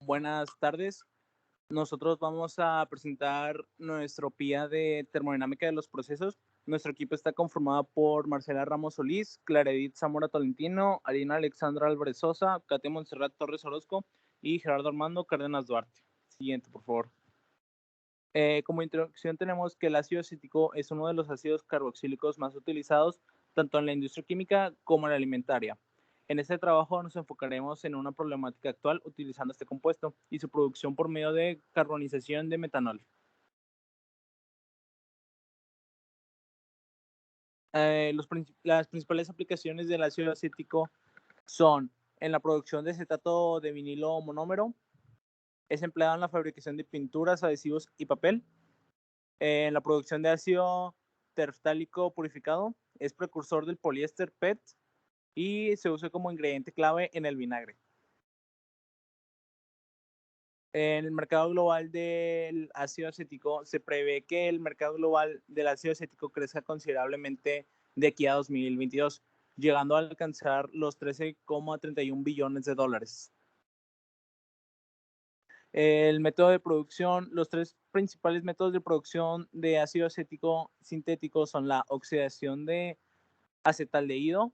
Buenas tardes. Nosotros vamos a presentar nuestro PIA de termodinámica de los procesos. Nuestro equipo está conformado por Marcela Ramos Solís, Clara Edith Zamora Tolentino, Arina Alexandra Álvarez Sosa, Katia Montserrat Torres Orozco y Gerardo Armando Cárdenas Duarte. Siguiente, por favor. Como introducción tenemos que el ácido acético es uno de los ácidos carboxílicos más utilizados tanto en la industria química como en la alimentaria. En este trabajo nos enfocaremos en una problemática actual utilizando este compuesto y su producción por medio de carbonización de metanol. Las principales aplicaciones del ácido acético son en la producción de acetato de vinilo monómero, es empleado en la fabricación de pinturas, adhesivos y papel, en la producción de ácido terftálico purificado, es precursor del poliéster PET y se usa como ingrediente clave en el vinagre. En el mercado global del ácido acético, se prevé que el mercado global del ácido acético crezca considerablemente de aquí a 2022, llegando a alcanzar los 13,31 billones de dólares. El método de producción, los tres principales métodos de producción de ácido acético sintético son la oxidación de acetaldehído,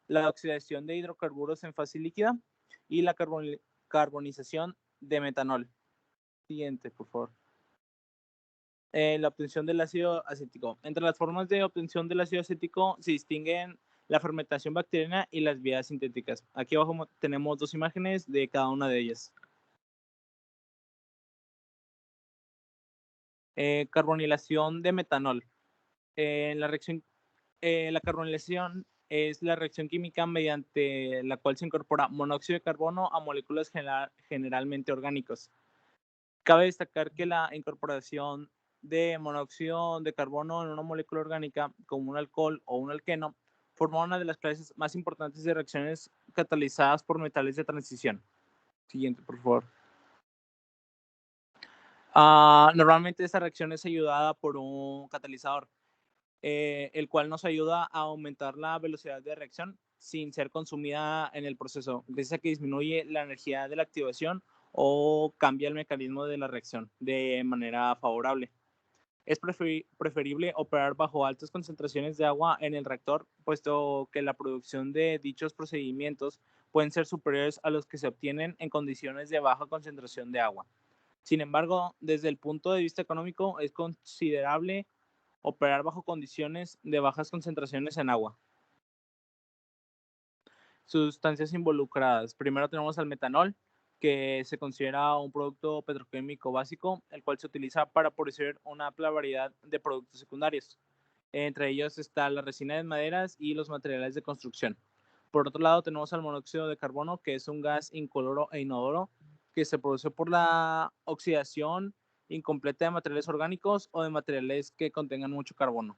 la oxidación de hidrocarburos en fase líquida y la carbonización de metanol. Siguiente, por favor. La obtención del ácido acético. Entre las formas de obtención del ácido acético se distinguen la fermentación bacteriana y las vías sintéticas. Aquí abajo tenemos dos imágenes de cada una de ellas. Carbonilación de metanol. La carbonilación es la reacción química mediante la cual se incorpora monóxido de carbono a moléculas generalmente orgánicos. Cabe destacar que la incorporación de monóxido de carbono en una molécula orgánica, como un alcohol o un alqueno, forma una de las clases más importantes de reacciones catalizadas por metales de transición. Siguiente, por favor. Normalmente esta reacción es ayudada por un catalizador, el cual nos ayuda a aumentar la velocidad de reacción sin ser consumida en el proceso, gracias a que disminuye la energía de la activación o cambia el mecanismo de la reacción de manera favorable. Es preferible operar bajo altas concentraciones de agua en el reactor, puesto que la producción de dichos procedimientos pueden ser superiores a los que se obtienen en condiciones de baja concentración de agua. Sin embargo, desde el punto de vista económico, es considerable operar bajo condiciones de bajas concentraciones en agua. Sustancias involucradas. Primero tenemos al metanol, que se considera un producto petroquímico básico, el cual se utiliza para producir una amplia variedad de productos secundarios. Entre ellos está la resina de maderas y los materiales de construcción. Por otro lado tenemos al monóxido de carbono, que es un gas incoloro e inodoro, que se produce por la oxidación incompleta de materiales orgánicos o de materiales que contengan mucho carbono.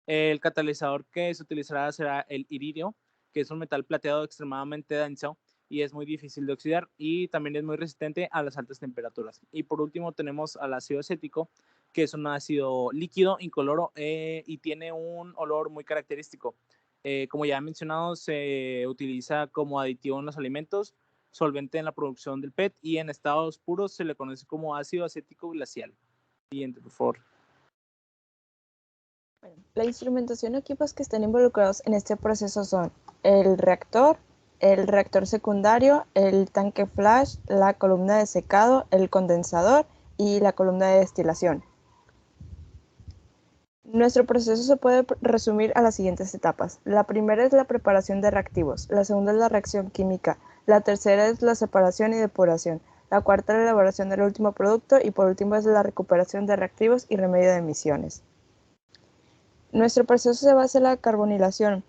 El catalizador que se utilizará será el iridio, que es un metal plateado extremadamente denso y es muy difícil de oxidar y también es muy resistente a las altas temperaturas. Y por último tenemos al ácido acético, que es un ácido líquido, incoloro y tiene un olor muy característico. Como ya he mencionado, se utiliza como aditivo en los alimentos, solvente en la producción del PET y en estados puros se le conoce como ácido acético glacial. Siguiente, por favor. La instrumentación o equipos que estén involucrados en este proceso son el reactor secundario, el tanque flash, la columna de secado, el condensador y la columna de destilación. Nuestro proceso se puede resumir a las siguientes etapas. La primera es la preparación de reactivos, la segunda es la reacción química, la tercera es la separación y depuración, la cuarta es la elaboración del último producto y por último es la recuperación de reactivos y remedio de emisiones. Nuestro proceso se basa en la carbonilación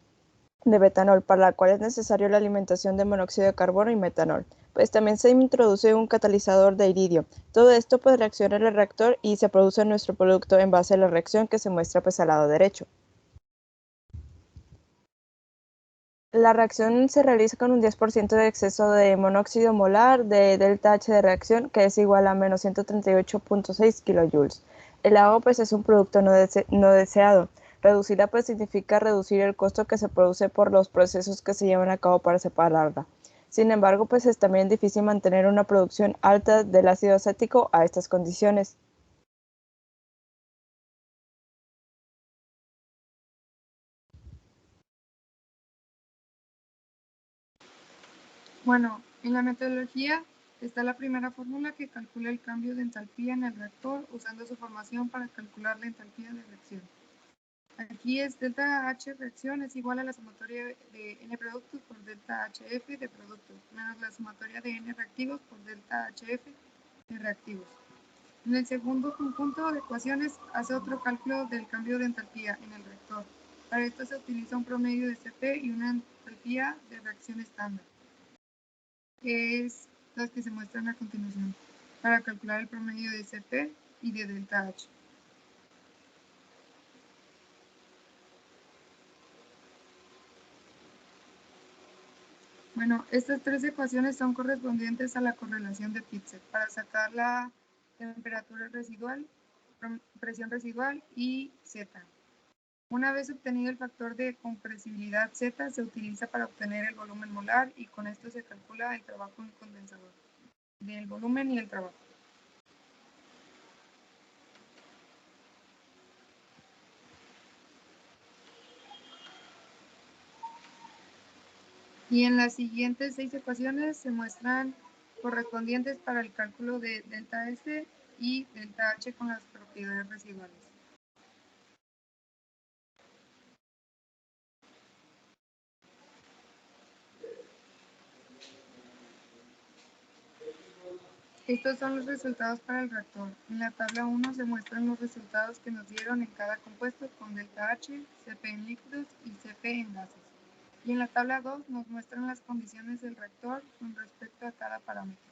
de metanol, para la cual es necesario la alimentación de monóxido de carbono y metanol. Pues también se introduce un catalizador de iridio. Todo esto pues reacciona en el reactor y se produce nuestro producto en base a la reacción que se muestra pues al lado derecho. La reacción se realiza con un 10% de exceso de monóxido molar de delta H de reacción, que es igual a menos 138.6 kilojoules. El agua pues es un producto no deseado. Reducirla pues significa reducir el costo que se produce por los procesos que se llevan a cabo para separarla. Sin embargo, pues es también difícil mantener una producción alta del ácido acético a estas condiciones. Bueno, en la metodología está la primera fórmula que calcula el cambio de entalpía en el reactor usando su formación para calcular la entalpía de reacción. Aquí es delta H reacción es igual a la sumatoria de N productos por delta HF de productos, menos la sumatoria de N reactivos por delta HF de reactivos. En el segundo conjunto de ecuaciones hace otro cálculo del cambio de entalpía en el reactor. Para esto se utiliza un promedio de Cp y una entalpía de reacción estándar, que es las que se muestran a continuación, para calcular el promedio de Cp y de delta H. Bueno, estas tres ecuaciones son correspondientes a la correlación de Pitzer para sacar la temperatura residual, presión residual y Z. Una vez obtenido el factor de compresibilidad Z, se utiliza para obtener el volumen molar y con esto se calcula el trabajo en condensador, del volumen y el trabajo. Y en las siguientes 6 ecuaciones se muestran correspondientes para el cálculo de delta S y delta H con las propiedades residuales. Estos son los resultados para el reactor. En la tabla 1 se muestran los resultados que nos dieron en cada compuesto con delta H, Cp en líquidos y Cp en gases. Y en la tabla 2 nos muestran las condiciones del reactor con respecto a cada parámetro.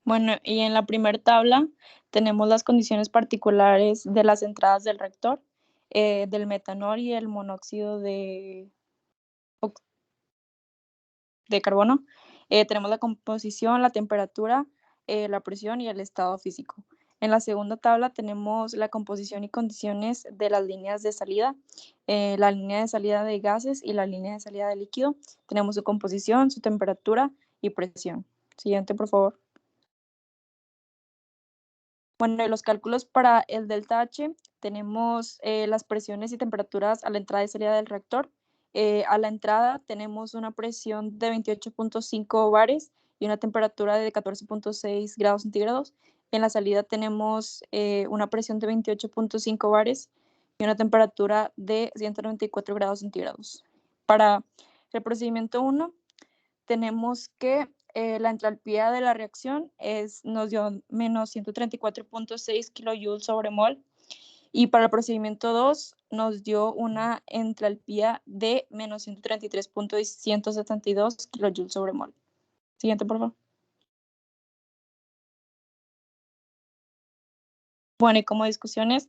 Bueno, y en la primera tabla tenemos las condiciones particulares de las entradas del reactor, del metanol y el monóxido de carbono. Tenemos la composición, la temperatura, la presión y el estado físico. En la segunda tabla tenemos la composición y condiciones de las líneas de salida, la línea de salida de gases y la línea de salida de líquido. Tenemos su composición, su temperatura y presión. Siguiente, por favor. Bueno, y los cálculos para el delta H, tenemos las presiones y temperaturas a la entrada y salida del reactor. A la entrada tenemos una presión de 28.5 bares y una temperatura de 14.6 grados centígrados. En la salida tenemos una presión de 28.5 bares y una temperatura de 194 grados centígrados. Para el procedimiento 1, tenemos que la entalpía de la reacción nos dio menos 134.6 kilojoules sobre mol, y para el procedimiento 2 nos dio una entalpía de menos 133.172 kilojoules sobre mol. Siguiente, por favor. Bueno, y como discusiones,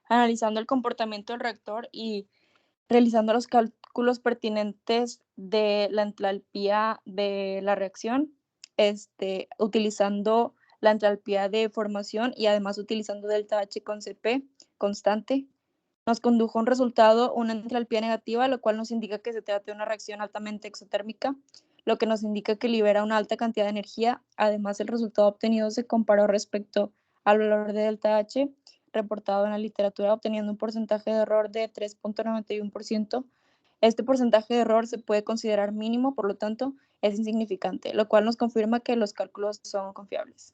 analizando el comportamiento del reactor y realizando los cálculos pertinentes de la entalpía de la reacción, utilizando la entalpía de formación y además utilizando delta H con Cp constante, nos condujo a un resultado, una entalpía negativa, lo cual nos indica que se trata de una reacción altamente exotérmica, lo que nos indica que libera una alta cantidad de energía. Además, el resultado obtenido se comparó respecto al valor de delta H reportado en la literatura, obteniendo un porcentaje de error de 3.91%. Este porcentaje de error se puede considerar mínimo, por lo tanto, es insignificante, lo cual nos confirma que los cálculos son confiables.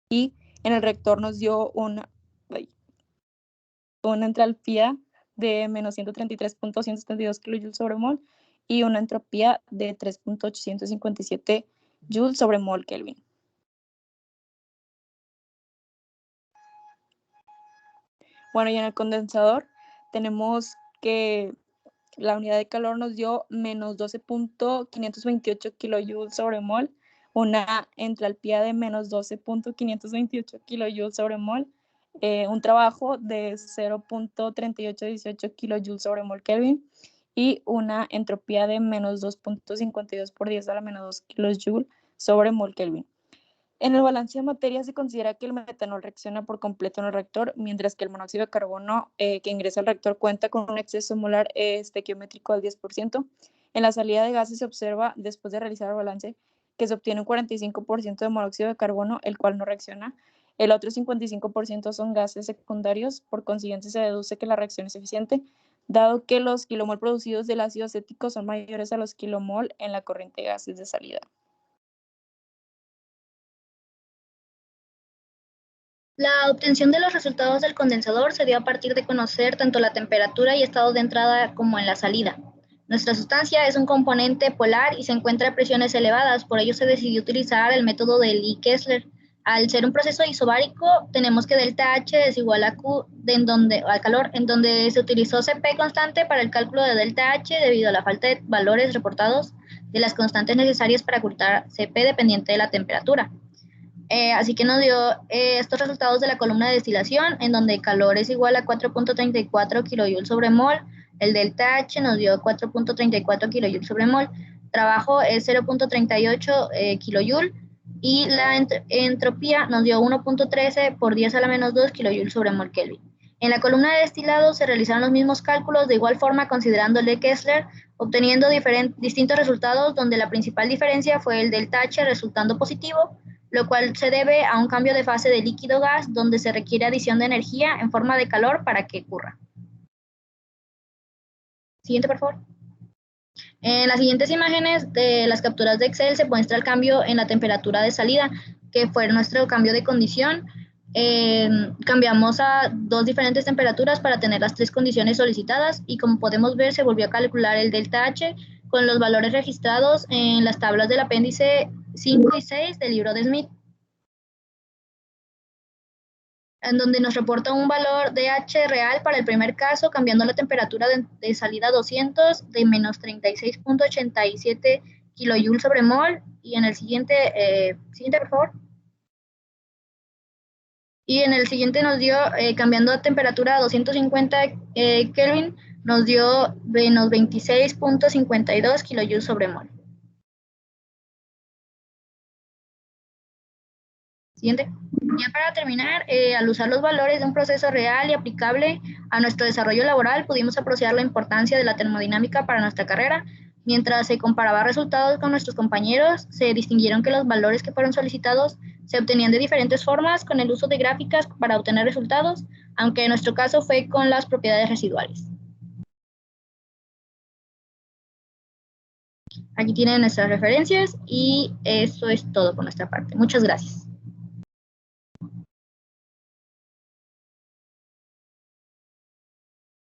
Y en el reactor nos dio una entalpía de menos 133.172 kilojoules sobre mol y una entropía de 3.857 joules sobre mol Kelvin. Bueno, y en el condensador tenemos que la unidad de calor nos dio menos 12.528 kilojoules sobre mol, una entalpía de menos 12.528 kilojoules sobre mol un trabajo de 0.3818 kilojoules sobre mol Kelvin y una entropía de menos 2.52 por 10 a la menos 2 kilojoules sobre mol Kelvin. En el balance de materia se considera que el metanol reacciona por completo en el reactor, mientras que el monóxido de carbono que ingresa al reactor cuenta con un exceso molar estequiométrico del 10%. En la salida de gases se observa, después de realizar el balance, que se obtiene un 45% de monóxido de carbono, el cual no reacciona. El otro 55% son gases secundarios, por consiguiente se deduce que la reacción es eficiente, dado que los kilomol producidos del ácido acético son mayores a los kilomol en la corriente de gases de salida. La obtención de los resultados del condensador se dio a partir de conocer tanto la temperatura y estado de entrada como en la salida. Nuestra sustancia es un componente polar y se encuentra a presiones elevadas, por ello se decidió utilizar el método de Lee-Kessler. Al ser un proceso isobárico, tenemos que delta H es igual a Q al calor, en donde se utilizó Cp constante para el cálculo de delta H debido a la falta de valores reportados de las constantes necesarias para ocultar Cp dependiente de la temperatura. Así que nos dio estos resultados de la columna de destilación, en donde calor es igual a 4.34 kilojoules sobre mol, el delta H nos dio 4.34 kilojoules sobre mol, trabajo es 0.38 kilojoules, y la entropía nos dio 1.13 por 10 a la menos 2 kilojoules sobre mol Kelvin. En la columna de destilado se realizaron los mismos cálculos de igual forma considerando el de Kessler, obteniendo distintos resultados, donde la principal diferencia fue el delta H resultando positivo, lo cual se debe a un cambio de fase de líquido-gas, donde se requiere adición de energía en forma de calor para que ocurra. Siguiente, por favor. En las siguientes imágenes de las capturas de Excel se muestra el cambio en la temperatura de salida, que fue nuestro cambio de condición. Cambiamos a dos diferentes temperaturas para tener las tres condiciones solicitadas, y como podemos ver se volvió a calcular el delta H con los valores registrados en las tablas del apéndice 5 y 6 del libro de Smith, en donde nos reporta un valor de H real para el primer caso, cambiando la temperatura de salida a 200 de menos 36.87 kilojoules sobre mol, y en el siguiente, por favor. Y en el siguiente nos dio, cambiando la temperatura a 250 Kelvin, nos dio menos 26.52 kilojoules sobre mol. Siguiente. Ya para terminar, al usar los valores de un proceso real y aplicable a nuestro desarrollo laboral, pudimos apreciar la importancia de la termodinámica para nuestra carrera. Mientras se comparaba resultados con nuestros compañeros, se distinguieron que los valores que fueron solicitados se obtenían de diferentes formas con el uso de gráficas para obtener resultados, aunque en nuestro caso fue con las propiedades residuales. Aquí tienen nuestras referencias y eso es todo por nuestra parte. Muchas gracias.